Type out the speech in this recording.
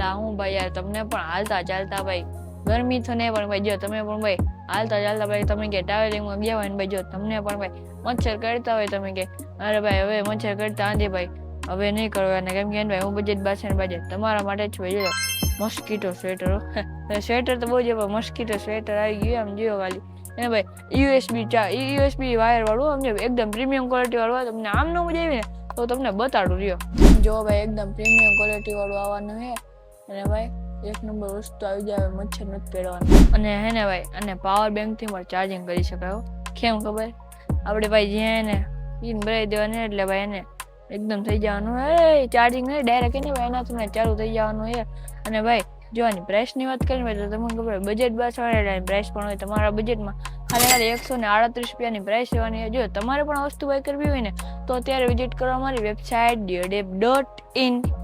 અલા હું ભાઈ યાર તમને પણ હાલતા ચાલતા ભાઈ ગરમી તો નહીં પણ ભાઈ જો તમે પણ ભાઈ હાલતા ચાલતા ભાઈ તમે કે ટ્રાવેલિંગમાં ગયા હોય ને ભાઈ જો તમને પણ ભાઈ મચ્છર કરતા હોય તમે કે અરે ભાઈ હવે મચ્છર કરતા આંધી ભાઈ હવે નહીં કરવાના કેમ કે ભાઈ હું બજેટ બાસણ બજેટ તમારા માટે જ ભાઈ જો મોસ્કીટો સ્વેટર સ્વેટર તો બહુ જ મોસ્કીટો સ્વેટર આવી ગયું આમ જોયો ખાલી એ ભાઈ યુએસબી વાયર વાળું સમજો એકદમ પ્રીમિયમ ક્વોલિટી વાળું તમને આમ ન મજા આવી ને તો તમને બતાડું રહ્યો જો ભાઈ એકદમ પ્રીમિયમ ક્વોલિટી વાળું આવવાનું છે અને ભાઈ એક નંબર વસ્તુ આવી જાય મચ્છર નથી પહેરવાનું અને હે ને ભાઈ અને પાવર બેંક થી પણ ચાર્જિંગ કરી શકાય કેમ ખબર આપણે ભાઈ જ્યાં ને ઈન ભરાઈ દેવાનું એટલે ભાઈ એને એકદમ થઈ જવાનું હે ચાર્જિંગ નહીં ડાયરેક્ટ એને ભાઈ એનાથી ચાલુ થઈ જવાનું છે અને ભાઈ જો આની પ્રાઇસની વાત કરીએ ભાઈ તો તમને ખબર બજેટ બાસણ પ્રાઇસ પણ હોય તમારા બજેટમાં ખાલી 138 રૂપિયાની પ્રાઇસ રહેવાની જો તમારે પણ આ વસ્તુ બાય કરવી હોય ને તો અત્યારે વિઝિટ કરવા મારી વેબસાઇટ diodep.in